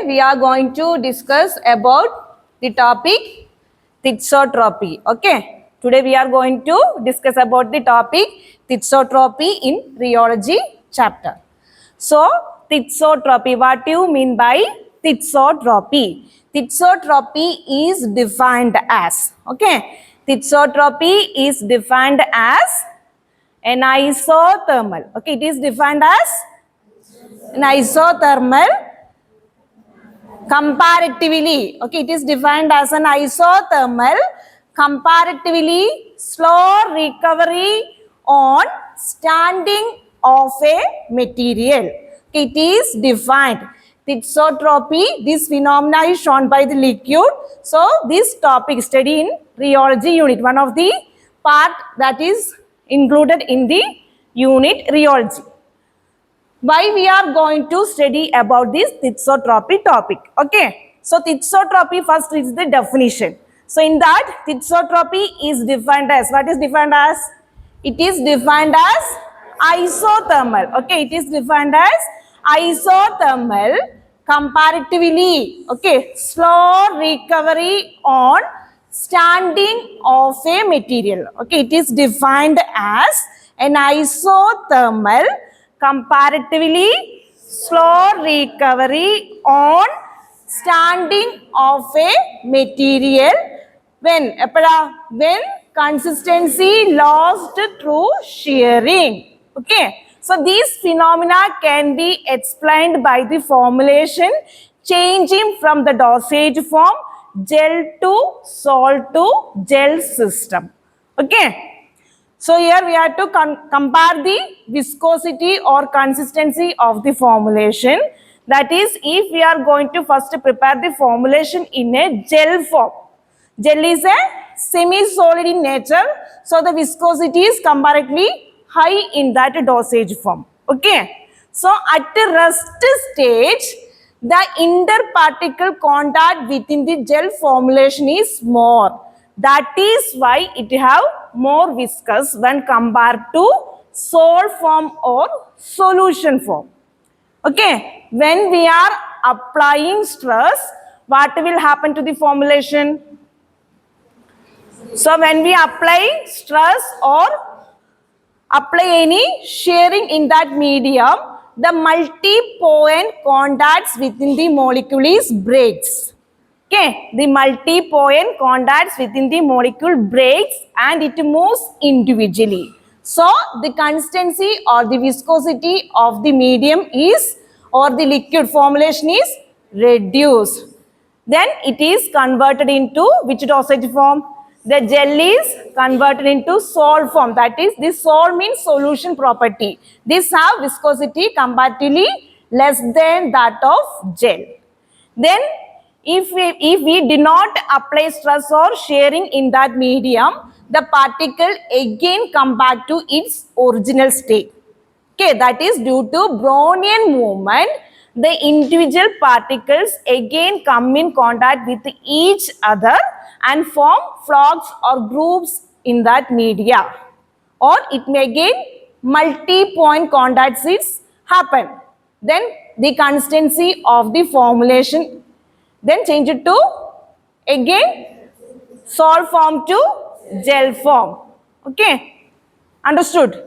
Today we are going to discuss about the topic Thixotrophy. Okay. Today we are going to discuss about the topic Thixotrophy in rheology chapter. So Thixotrophy, what do you mean by Thixotrophy? Thixotrophy is defined as, okay. Thixotrophy is defined as an isothermal. Okay, it is defined as an isothermal comparatively. Okay, it is defined as an isothermal comparatively slow recovery on standing of a material. Okay, it is defined. Thixotrophy, this phenomena is shown by the liquid. So, this topic study in rheology unit, one of the part that is included in the unit rheology. Why we are going to study about this thixotrophy topic? Okay. So, thixotrophy first is the definition. So, in that thixotrophy is defined as, what is defined as? It is defined as isothermal. Okay. It is defined as isothermal comparatively, okay, slow recovery on standing of a material. Okay. It is defined as an isothermal comparatively slow recovery on standing of a material when consistency lost through shearing. Okay. So these phenomena can be explained by the formulation changing from the dosage form gel to salt to gel system. Okay. So here we have to compare the viscosity or consistency of the formulation. That is, if we are going to first prepare the formulation in a gel form. Gel is a semi-solid in nature. So the viscosity is comparatively high in that dosage form. Okay. So at the rest stage, the interparticle contact within the gel formulation is more. That is why it have more viscous when compared to salt form or solution form. Okay, when we are applying stress, what will happen to the formulation? So when we apply stress or apply any shearing in that medium, the multi-point contacts within the molecule is breaks. Okay, the multi-point contacts within the molecule breaks and it moves individually. So, the consistency or the viscosity of the medium is or the liquid formulation is reduced. Then it is converted into which dosage form? The gel is converted into salt form. That is, this salt means solution property. This have viscosity comparatively less than that of gel. Then if we do not apply stress or shearing in that medium, the particle again come back to its original state. Okay, that is due to Brownian movement, the individual particles again come in contact with each other and form flocks or groups in that media. Or it may again multi-point contacts happen. Then the consistency of the formulation then change it to again salt form to gel form. Okay, understood?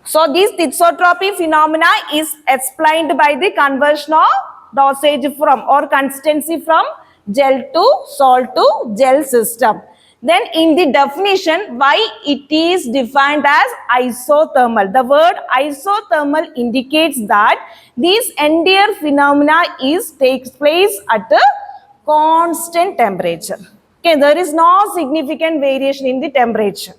So this thixotrophy phenomena is explained by the conversion of dosage from or consistency from gel to salt to gel system. Then in the definition, why it is defined as isothermal. The word isothermal indicates that this entire phenomena takes place at a constant temperature. Okay, there is no significant variation in the temperature.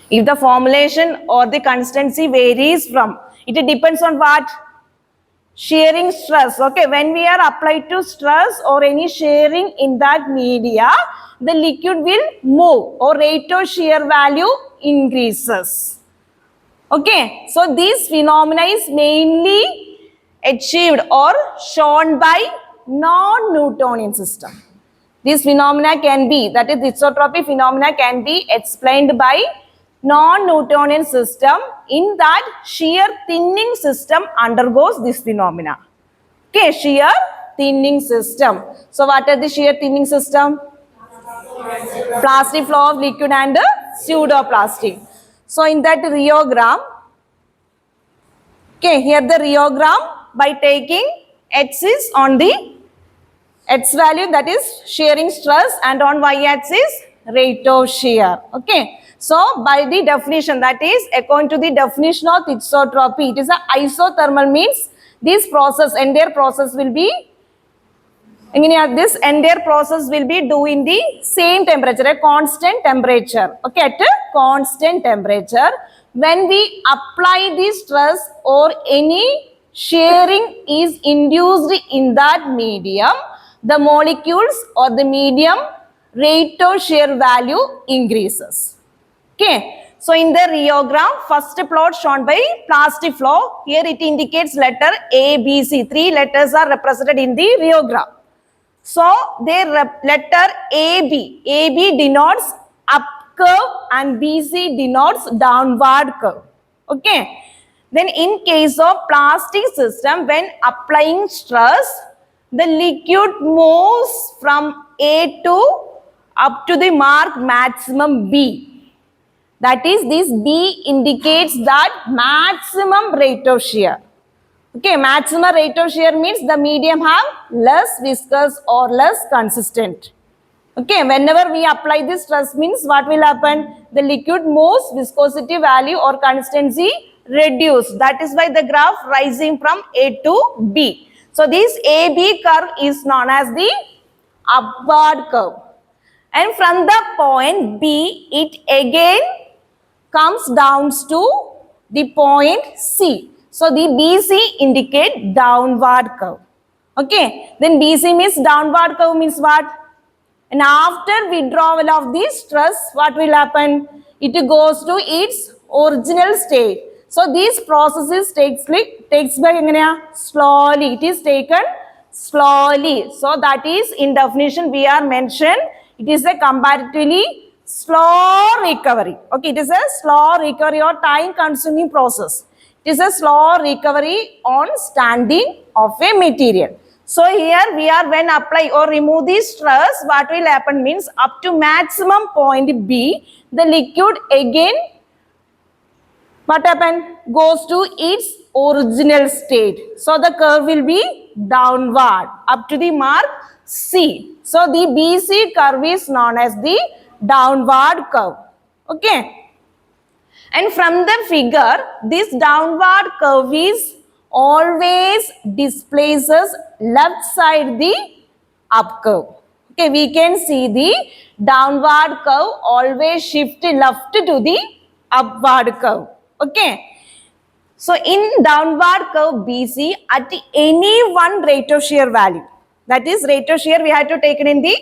If the formulation or the consistency varies from, it depends on what? Shearing stress. Okay, when we are applied to stress or any shearing in that media, the liquid will move or rate of shear value increases. Okay, so this phenomena is mainly achieved or shown by non-Newtonian system. This phenomena can be, that is thixotrophy phenomena can be explained by non-Newtonian system. In that shear thinning system undergoes this phenomena. Okay, shear thinning system. So what are the shear thinning system? Plastic flow of liquid and pseudoplastic. So in that rheogram, okay, here the rheogram by taking X is on the X value, that is shearing stress, and on Y axis rate of shear. Okay. So by the definition, that is according to the definition of thixotrophy, it is a isothermal, means this process, entire process will be, this entire process will be due in the same temperature, a constant temperature. Okay, at a constant temperature. When we apply the stress or any shearing is induced in that medium, the molecules or the medium rate of shear value increases. Okay. So in the rheogram, first plot shown by plastic flow. Here it indicates letter A, B, C. 3 letters are represented in the rheogram. So the letter AB. AB denotes up curve and BC denotes downward curve. Okay. Then in case of plastic system, when applying stress, the liquid moves from A to up to the mark maximum B. That is, this B indicates that maximum rate of shear. Okay, maximum rate of shear means the medium have less viscous or less consistent. Okay, whenever we apply this stress means what will happen? The liquid moves, viscosity value or consistency reduced. That is why the graph rising from A to B. So this AB curve is known as the upward curve. And from the point B, it again comes down to the point C. So the BC indicate downward curve. Okay. Then BC means downward curve means what? And after withdrawal of the stress, what will happen? It goes to its original state. So these processes takes by slowly. It is taken slowly. So that is in definition we are mentioned. It is a comparatively slow recovery. Okay, it is a slow recovery or time consuming process. It is a slow recovery on standing of a material. So here we are, when apply or remove the stress, what will happen means up to maximum point B, the liquid again what happened? Goes to its original state. So the curve will be downward up to the mark C. So the BC curve is known as the downward curve. Okay. And from the figure, this downward curve is always displaces left side the up curve. Okay, we can see the downward curve always shift left to the upward curve. Okay. So in downward curve BC, at any one rate of shear value, that is rate of shear we have to take it in the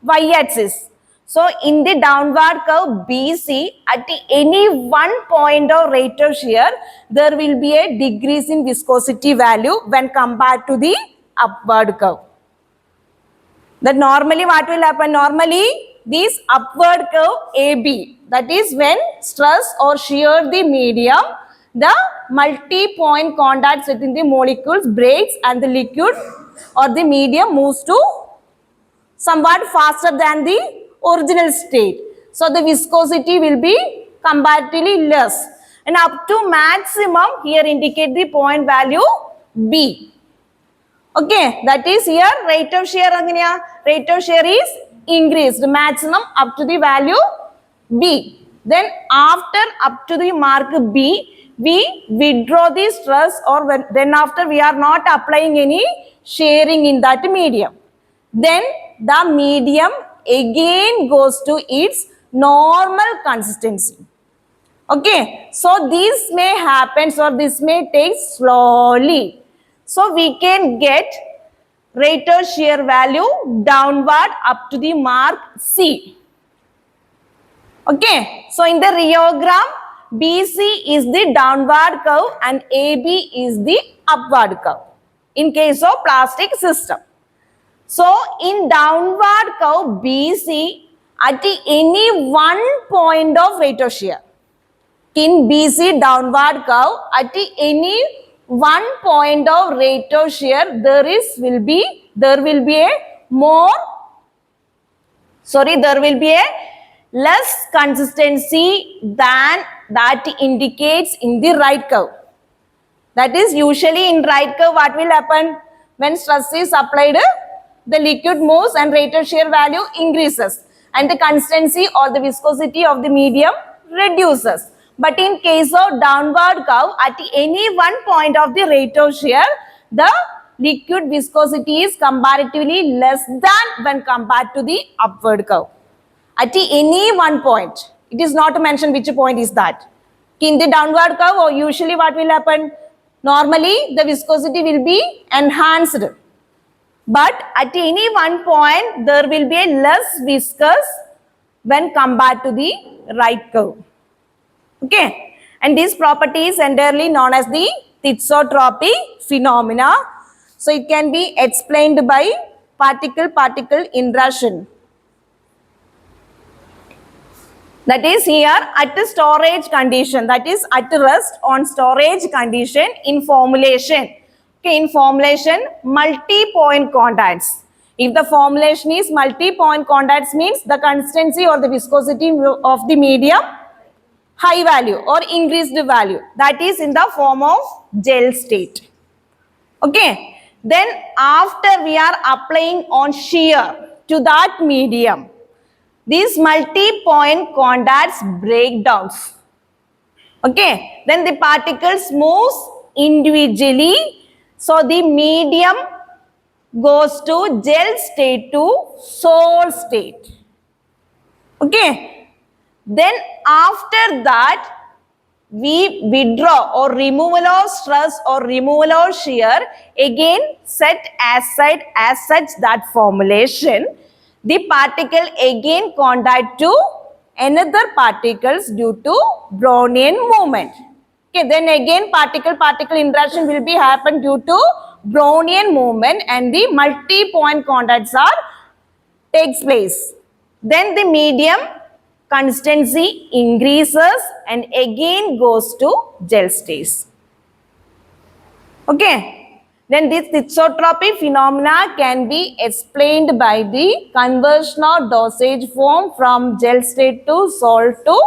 y-axis. So in the downward curve BC, at any one point of rate of shear, there will be a decrease in viscosity value when compared to the upward curve. That normally what will happen? Normally this upward curve AB, that is when stress or shear the medium, the multi-point contacts within the molecules breaks and the liquid or the medium moves to somewhat faster than the original state. So the viscosity will be comparatively less. And up to maximum, here indicate the point value B. Okay, that is here rate of shear. Rate of shear is increased maximum up to the value B. Then after up to the mark B, we withdraw the stress, or then after we are not applying any shearing in that medium. Then the medium again goes to its normal consistency. Okay, so this may happen, or this may take slowly. So we can get rate of shear value downward up to the mark C. Okay, so in the rheogram, BC is the downward curve and AB is the upward curve in case of plastic system. So in downward curve BC, at any one point of rate of shear, in BC downward curve, at any 1 point of rate of shear, there will be a less consistency than that indicates in the right curve. That is, usually in right curve, what will happen? When stress is applied, the liquid moves and rate of shear value increases and the consistency or the viscosity of the medium reduces. But in case of downward curve, at any one point of the rate of shear, the liquid viscosity is comparatively less than when compared to the upward curve. At any one point, it is not to mention which point is that. In the downward curve, or usually what will happen? Normally, the viscosity will be enhanced. But at any one point, there will be a less viscous when compared to the right curve. Okay. And this property is entirely known as the Thixotrophy phenomena. So, it can be explained by particle-particle interaction. That is here at the storage condition, that is at rest on storage condition in formulation. Okay, in formulation, multi-point contacts. If the formulation is multi-point contacts, means the consistency or the viscosity of the medium high value or increased value. That is in the form of gel state. Okay. Then after we are applying on shear to that medium, these multi-point contacts break down. Okay. Then the particles moves individually. So the medium goes to gel state to solid state. Okay. Then after that, we withdraw or removal of stress or removal of shear, again set aside as such that formulation. The particle again contact to another particles due to Brownian movement. Okay, then again particle-particle interaction will be happen due to Brownian movement and the multi-point contacts takes place. Then the medium consistency increases and again goes to gel state. Okay. Then this thixotropy phenomena can be explained by the conversion of dosage form from gel state to solid to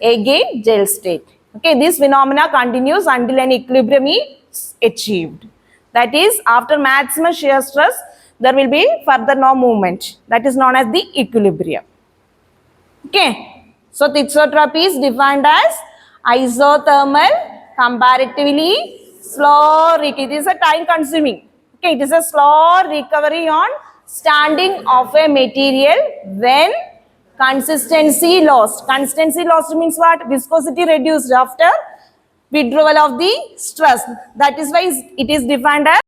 again gel state. Okay, this phenomena continues until an equilibrium is achieved. That is, after maximum shear stress, there will be further no movement. That is known as the equilibrium. Okay, so thixotropy is defined as isothermal, comparatively slow recovery. It is a time consuming. Okay, it is a slow recovery on standing of a material when consistency lost. Consistency lost means what? Viscosity reduced after withdrawal of the stress. That is why it is defined as